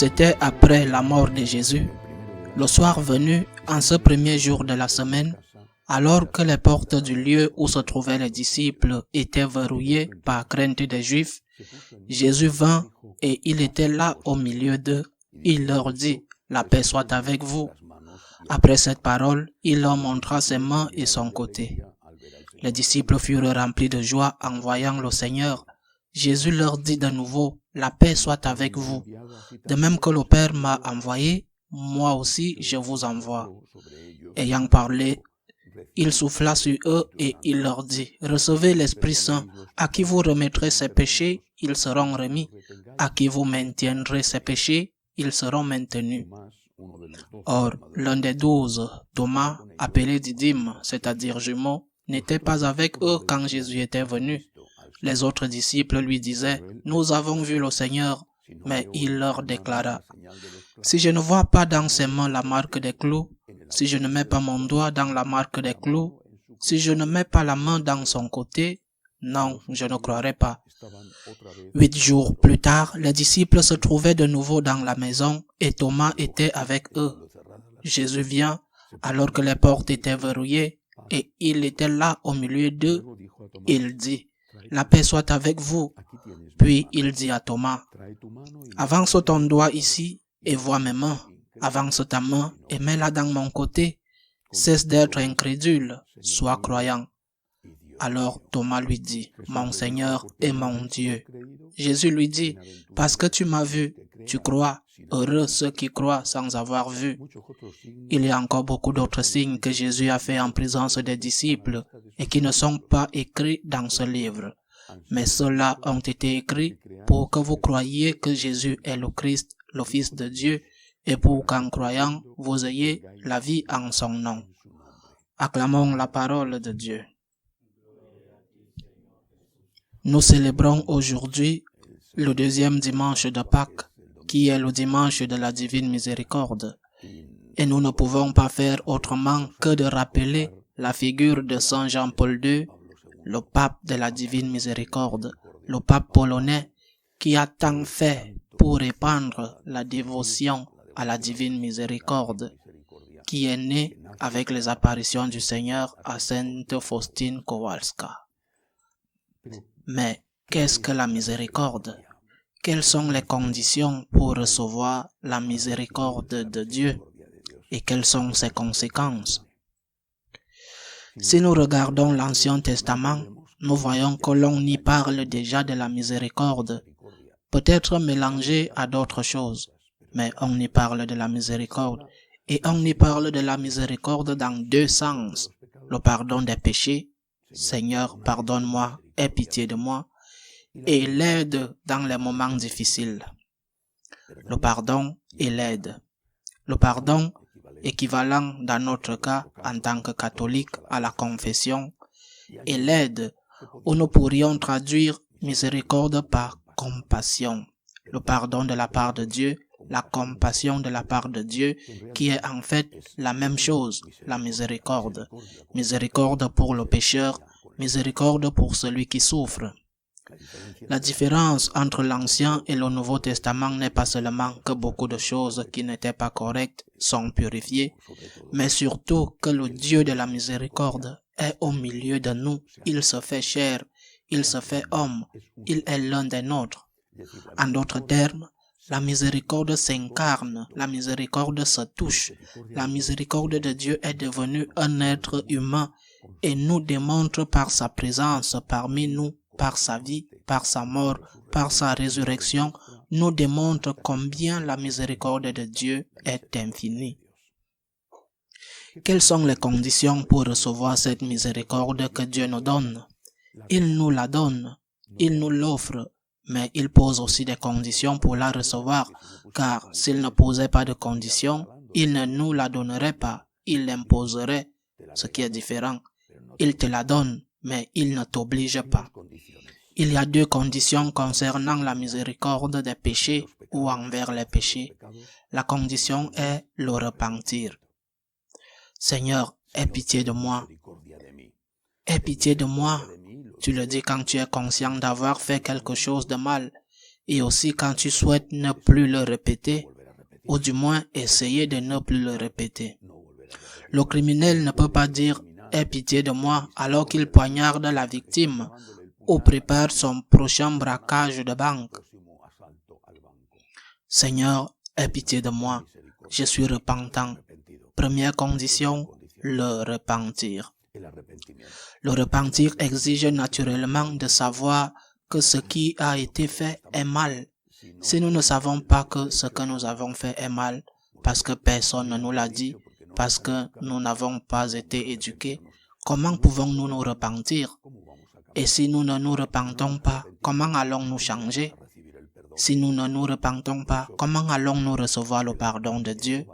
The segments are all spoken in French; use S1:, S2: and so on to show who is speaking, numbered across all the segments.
S1: C'était après la mort de Jésus, le soir venu, en ce premier jour de la semaine, alors que les portes du lieu où se trouvaient les disciples étaient verrouillées par crainte des Juifs, Jésus vint et il était là au milieu d'eux. Il leur dit, « La paix soit avec vous. » Après cette parole, il leur montra ses mains et son côté. Les disciples furent remplis de joie en voyant le Seigneur. Jésus leur dit de nouveau, « La paix soit avec vous. De même que le Père m'a envoyé, moi aussi je vous envoie. » Ayant parlé, il souffla sur eux et il leur dit, « Recevez l'Esprit Saint, à qui vous remettrez ses péchés, ils seront remis. À qui vous maintiendrez ses péchés, ils seront maintenus. » Or, l'un des 12, Thomas, appelé Didyme, c'est-à-dire jumeau, n'était pas avec eux quand Jésus était venu. Les autres disciples lui disaient, « Nous avons vu le Seigneur. » Mais il leur déclara, « Si je ne vois pas dans ses mains la marque des clous, si je ne mets pas mon doigt dans la marque des clous, si je ne mets pas la main dans son côté, non, je ne croirai pas. » 8 jours plus tard, les disciples se trouvaient de nouveau dans la maison et Thomas était avec eux. Jésus vient alors que les portes étaient verrouillées et il était là au milieu d'eux. Il dit, « La paix soit avec vous. » Puis il dit à Thomas, « Avance ton doigt ici et vois mes mains. Avance ta main et mets-la dans mon côté. Cesse d'être incrédule, sois croyant. » Alors Thomas lui dit, « Mon Seigneur et mon Dieu. » Jésus lui dit, « Parce que tu m'as vu, tu crois. Heureux ceux qui croient sans avoir vu. » Il y a encore beaucoup d'autres signes que Jésus a fait en présence des disciples et qui ne sont pas écrits dans ce livre. Mais ceux-là ont été écrits pour que vous croyiez que Jésus est le Christ, le Fils de Dieu, et pour qu'en croyant, vous ayez la vie en son nom. Acclamons la parole de Dieu. Nous célébrons aujourd'hui le deuxième dimanche de Pâques, qui est le dimanche de la divine miséricorde. Et nous ne pouvons pas faire autrement que de rappeler la figure de Saint Jean-Paul II, le pape de la divine miséricorde, le pape polonais, qui a tant fait pour répandre la dévotion à la divine miséricorde, qui est né avec les apparitions du Seigneur à Sainte Faustine Kowalska. Mais qu'est-ce que la miséricorde? Quelles sont les conditions pour recevoir la miséricorde de Dieu? Et quelles sont ses conséquences? Si nous regardons l'Ancien Testament, nous voyons que l'on y parle déjà de la miséricorde, peut-être mélangée à d'autres choses, mais on y parle de la miséricorde, et on y parle de la miséricorde dans deux sens, le pardon des péchés, Seigneur, pardonne-moi, aie pitié de moi, et l'aide dans les moments difficiles. Le pardon et l'aide. Le pardon, équivalent dans notre cas en tant que catholique à la confession, et l'aide, où nous pourrions traduire miséricorde par compassion. Le pardon de la part de Dieu, la compassion de la part de Dieu, qui est en fait la même chose, la miséricorde. Miséricorde pour le pécheur, miséricorde pour celui qui souffre. La différence entre l'Ancien et le Nouveau Testament n'est pas seulement que beaucoup de choses qui n'étaient pas correctes sont purifiées, mais surtout que le Dieu de la miséricorde est au milieu de nous. Il se fait chair, il se fait homme, il est l'un des nôtres. En d'autres termes, la miséricorde s'incarne, la miséricorde se touche. La miséricorde de Dieu est devenue un être humain et nous démontre par sa présence parmi nous, par sa vie, par sa mort, par sa résurrection, nous démontre combien la miséricorde de Dieu est infinie. Quelles sont les conditions pour recevoir cette miséricorde que Dieu nous donne? Il nous la donne, il nous l'offre, mais il pose aussi des conditions pour la recevoir, car s'il ne posait pas de conditions, il ne nous la donnerait pas, il l'imposerait, ce qui est différent. Il te la donne, mais il ne t'oblige pas. Il y a deux conditions concernant la miséricorde des péchés ou envers les péchés. La condition est le repentir. Seigneur, aie pitié de moi. Aie pitié de moi. Tu le dis quand tu es conscient d'avoir fait quelque chose de mal. Et aussi quand tu souhaites ne plus le répéter, ou du moins essayer de ne plus le répéter. Le criminel ne peut pas dire « Aie pitié de moi » alors qu'il poignarde la victime ou prépare son prochain braquage de banque. Seigneur, aie pitié de moi, je suis repentant. Première condition, le repentir. Le repentir exige naturellement de savoir que ce qui a été fait est mal. Si nous ne savons pas que ce que nous avons fait est mal, parce que personne ne nous l'a dit, parce que nous n'avons pas été éduqués, comment pouvons-nous nous repentir? Et si nous ne nous repentons pas, comment allons-nous changer? Si nous ne nous repentons pas, comment allons-nous recevoir le pardon de Dieu?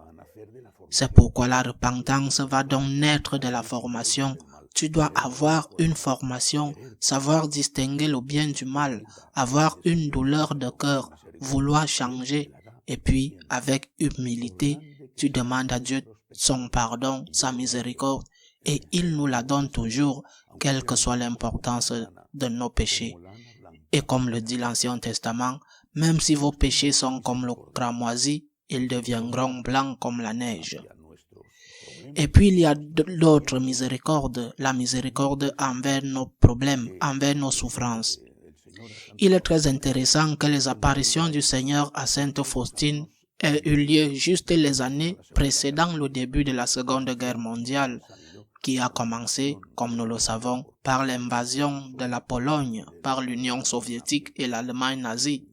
S1: C'est pourquoi la repentance va donc naître de la formation. Tu dois avoir une formation, savoir distinguer le bien du mal, avoir une douleur de cœur, vouloir changer, et puis, avec humilité, tu demandes à Dieu son pardon, sa miséricorde, et il nous la donne toujours, quelle que soit l'importance de nos péchés. Et comme le dit l'Ancien Testament, même si vos péchés sont comme le cramoisi, ils deviendront blancs comme la neige. Et puis il y a l'autre miséricorde, la miséricorde envers nos problèmes, envers nos souffrances. Il est très intéressant que les apparitions du Seigneur à Sainte Faustine aient eu lieu juste les années précédant le début de la Seconde Guerre mondiale, qui a commencé, comme nous le savons, par l'invasion de la Pologne par l'Union soviétique et l'Allemagne nazie.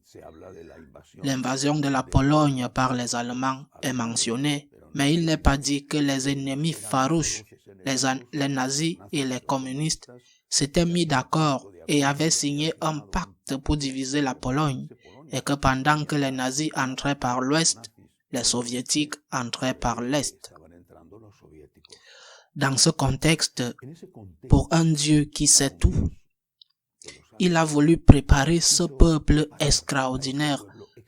S1: L'invasion de la Pologne par les Allemands est mentionnée, mais il n'est pas dit que les ennemis farouches, les nazis et les communistes, s'étaient mis d'accord et avaient signé un pacte pour diviser la Pologne, et que pendant que les nazis entraient par l'ouest, les soviétiques entraient par l'est. Dans ce contexte, pour un Dieu qui sait tout, il a voulu préparer ce peuple extraordinaire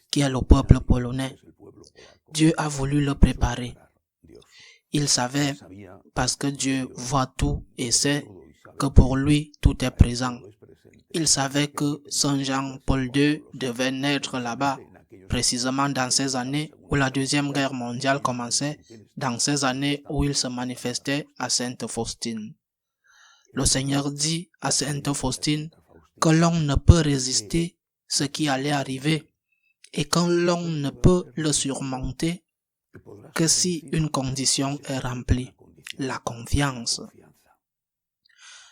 S1: qui est le peuple polonais. Dieu a voulu le préparer. Il savait, parce que Dieu voit tout et sait que pour lui tout est présent. Il savait que Saint Jean-Paul II devait naître là-bas, précisément dans ces années où la Deuxième Guerre mondiale commençait, dans ces années où il se manifestait à Sainte Faustine. Le Seigneur dit à Sainte Faustine que l'on ne peut résister ce qui allait arriver et que l'on ne peut le surmonter que si une condition est remplie, la confiance.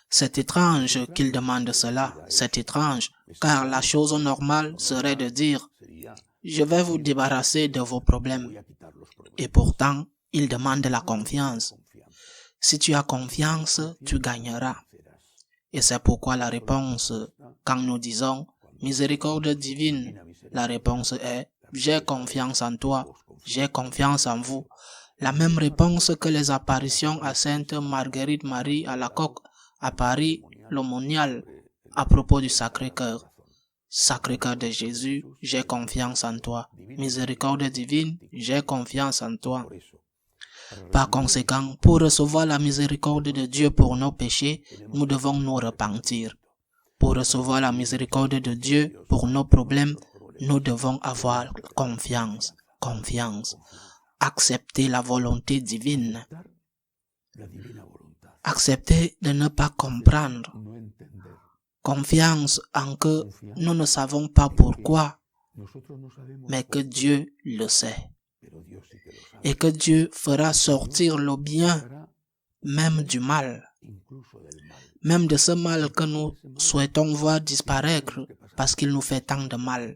S1: C'est étrange qu'il demande cela, c'est étrange, car la chose normale serait de dire « Je vais vous débarrasser de vos problèmes ». Et pourtant, il demande la confiance. Si tu as confiance, tu gagneras. Et c'est pourquoi la réponse, quand nous disons « miséricorde divine », la réponse est « j'ai confiance en toi, j'ai confiance en vous ». La même réponse que les apparitions à Sainte Marguerite Marie à la Coque à Paris, le Monial, à propos du Sacré-Cœur. Sacré-Cœur de Jésus, j'ai confiance en toi. Miséricorde divine, j'ai confiance en toi. Par conséquent, pour recevoir la miséricorde de Dieu pour nos péchés, nous devons nous repentir. Pour recevoir la miséricorde de Dieu pour nos problèmes, nous devons avoir confiance. Confiance. Accepter la volonté divine. Accepter de ne pas comprendre. Confiance en que nous ne savons pas pourquoi, mais que Dieu le sait. Et que Dieu fera sortir le bien, même du mal. Même de ce mal que nous souhaitons voir disparaître parce qu'il nous fait tant de mal.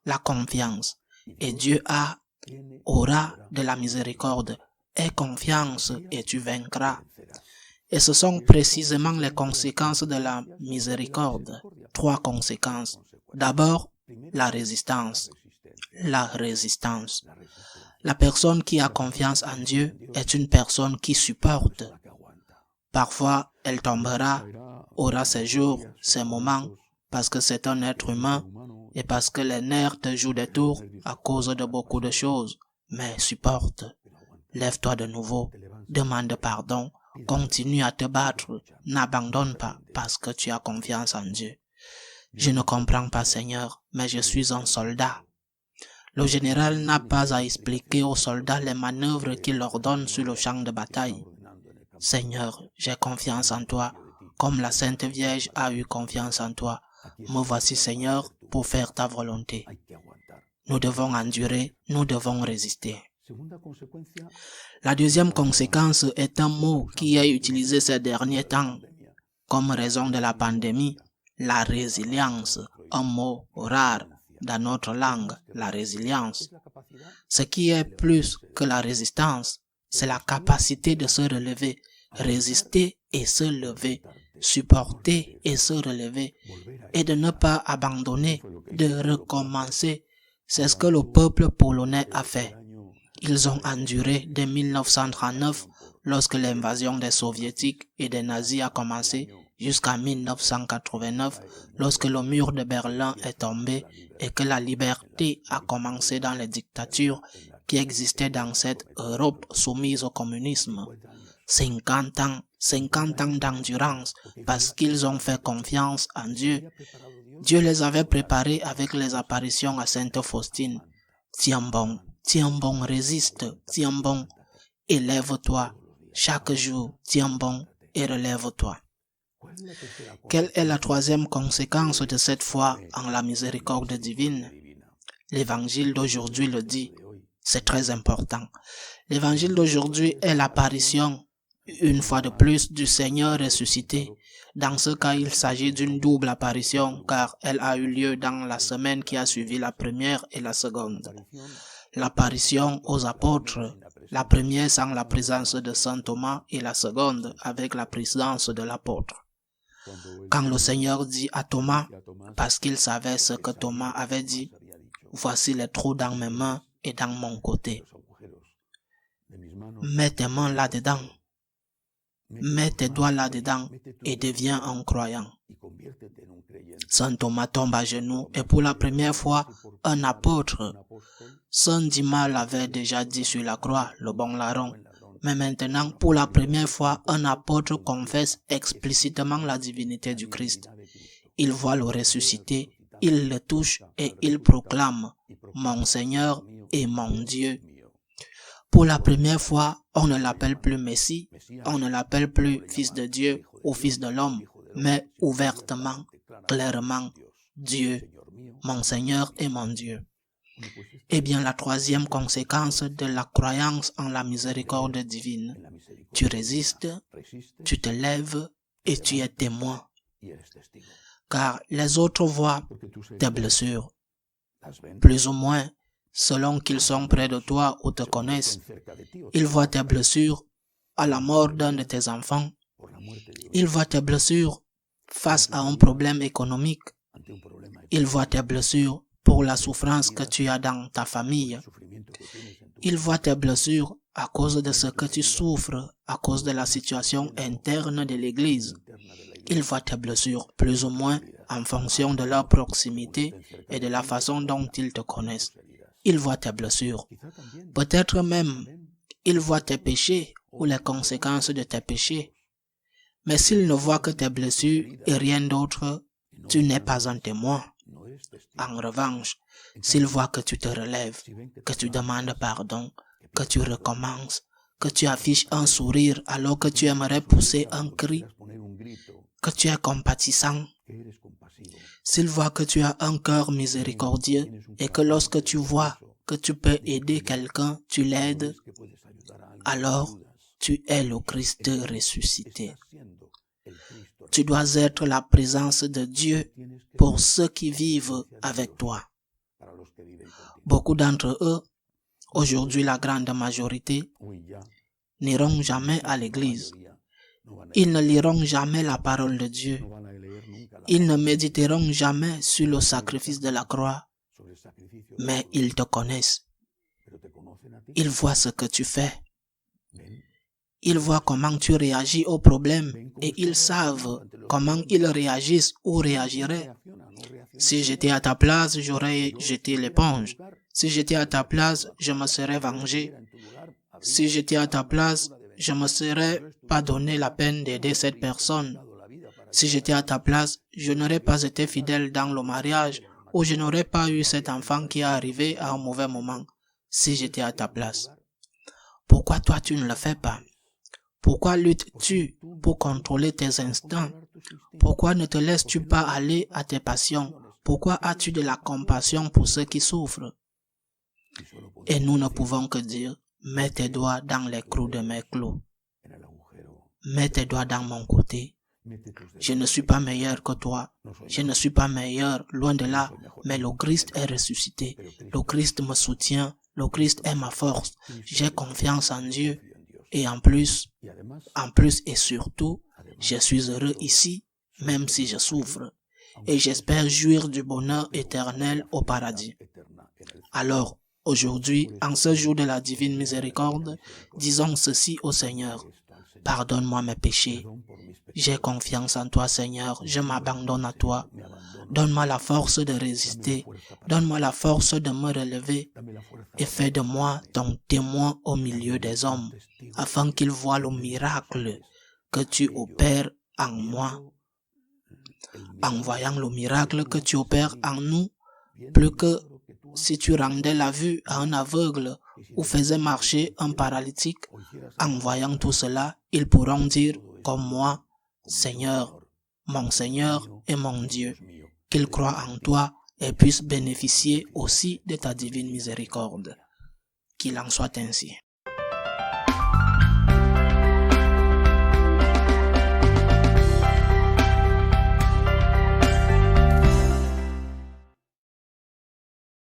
S1: La confiance. Et Dieu aura de la miséricorde. Aie confiance et tu vaincras. Et ce sont précisément les conséquences de la miséricorde. 3 conséquences. D'abord, la résistance. La résistance. La personne qui a confiance en Dieu est une personne qui supporte. Parfois, elle tombera, aura ses jours, ses moments, parce que c'est un être humain et parce que les nerfs te jouent des tours à cause de beaucoup de choses. Mais supporte. Lève-toi de nouveau. Demande pardon. Continue à te battre. N'abandonne pas parce que tu as confiance en Dieu. Je ne comprends pas, Seigneur, mais je suis un soldat. Le général n'a pas à expliquer aux soldats les manœuvres qu'il ordonne sur le champ de bataille. Seigneur, j'ai confiance en toi, comme la Sainte Vierge a eu confiance en toi. Me voici, Seigneur, pour faire ta volonté. Nous devons endurer, nous devons résister. La deuxième conséquence est un mot qui est utilisé ces derniers temps comme raison de la pandémie, la résilience, un mot rare dans notre langue, la résilience. Ce qui est plus que la résistance, c'est la capacité de se relever, résister et se lever, supporter et se relever, et de ne pas abandonner, de recommencer. C'est ce que le peuple polonais a fait. Ils ont enduré dès 1939, lorsque l'invasion des soviétiques et des nazis a commencé, jusqu'à 1989, lorsque le mur de Berlin est tombé et que la liberté a commencé dans les dictatures qui existaient dans cette Europe soumise au communisme. 50 ans d'endurance parce qu'ils ont fait confiance en Dieu. Dieu les avait préparés avec les apparitions à Sainte Faustine. Tiens bon, résiste, tiens bon, élève-toi. Chaque jour, tiens bon et relève-toi. Quelle est la troisième conséquence de cette foi en la miséricorde divine? L'évangile d'aujourd'hui le dit, c'est très important. L'évangile d'aujourd'hui est l'apparition, une fois de plus, du Seigneur ressuscité. Dans ce cas, il s'agit d'une double apparition, car elle a eu lieu dans la semaine qui a suivi la première et la seconde. L'apparition aux apôtres, la première sans la présence de saint Thomas et la seconde avec la présence de l'apôtre. Quand le Seigneur dit à Thomas, parce qu'il savait ce que Thomas avait dit, « Voici les trous dans mes mains et dans mon côté. Mets tes mains là-dedans, mets tes doigts là-dedans et deviens un croyant. » Saint Thomas tombe à genoux et pour la première fois, un apôtre. Saint Dimas l'avait déjà dit sur la croix, le bon larron. Mais maintenant, pour la première fois, un apôtre confesse explicitement la divinité du Christ. Il voit le ressuscité, il le touche et il proclame « Mon Seigneur et mon Dieu ». Pour la première fois, on ne l'appelle plus Messie, on ne l'appelle plus Fils de Dieu ou Fils de l'homme, mais ouvertement, clairement, Dieu, mon Seigneur et mon Dieu. Eh bien, la troisième conséquence de la croyance en la miséricorde divine, tu résistes, tu te lèves et tu es témoin. Car les autres voient tes blessures, plus ou moins, selon qu'ils sont près de toi ou te connaissent. Ils voient tes blessures à la mort d'un de tes enfants. Ils voient tes blessures face à un problème économique. Ils voient tes blessures pour la souffrance que tu as dans ta famille. Ils voient tes blessures à cause de ce que tu souffres, à cause de la situation interne de l'Église. Ils voient tes blessures plus ou moins en fonction de leur proximité et de la façon dont ils te connaissent. Ils voient tes blessures. Peut-être même, ils voient tes péchés ou les conséquences de tes péchés. Mais s'ils ne voient que tes blessures et rien d'autre, tu n'es pas un témoin. En revanche, s'ils voient que tu te relèves, que tu demandes pardon, que tu recommences, que tu affiches un sourire alors que tu aimerais pousser un cri, que tu es compatissant, s'ils voient que tu as un cœur miséricordieux et que lorsque tu vois que tu peux aider quelqu'un, tu l'aides, alors tu es le Christ ressuscité. Tu dois être la présence de Dieu pour ceux qui vivent avec toi. Beaucoup d'entre eux, aujourd'hui la grande majorité, n'iront jamais à l'église. Ils ne liront jamais la parole de Dieu. Ils ne méditeront jamais sur le sacrifice de la croix. Mais ils te connaissent. Ils voient ce que tu fais. Ils voient comment tu réagis aux problèmes et ils savent comment ils réagissent ou réagiraient. Si j'étais à ta place, j'aurais jeté l'éponge. Si j'étais à ta place, je me serais vengé. Si j'étais à ta place, je me serais pas donné la peine d'aider cette personne. Si j'étais à ta place, je n'aurais pas été fidèle dans le mariage ou je n'aurais pas eu cet enfant qui est arrivé à un mauvais moment. Si j'étais à ta place. Pourquoi toi tu ne le fais pas? Pourquoi luttes-tu pour contrôler tes instincts? Pourquoi ne te laisses-tu pas aller à tes passions? Pourquoi as-tu de la compassion pour ceux qui souffrent? Et nous ne pouvons que dire, mets tes doigts dans les clous de mes clous. Mets tes doigts dans mon côté. Je ne suis pas meilleur que toi. Je ne suis pas meilleur, loin de là. Mais le Christ est ressuscité. Le Christ me soutient. Le Christ est ma force. J'ai confiance en Dieu. Et en plus et surtout, je suis heureux ici, même si je souffre. Et j'espère jouir du bonheur éternel au paradis. Alors, aujourd'hui, en ce jour de la divine miséricorde, disons ceci au Seigneur. Pardonne-moi mes péchés. J'ai confiance en toi, Seigneur. Je m'abandonne à toi. Donne-moi la force de résister. Donne-moi la force de me relever. Et fais de moi ton témoin au milieu des hommes, afin qu'ils voient le miracle que tu opères en moi. En voyant le miracle que tu opères en nous, plus que si tu rendais la vue à un aveugle ou faisais marcher un paralytique, en voyant tout cela, ils pourront dire comme moi, Seigneur et mon Dieu, qu'ils croient en toi et puissent bénéficier aussi de ta divine miséricorde. Qu'il en soit ainsi.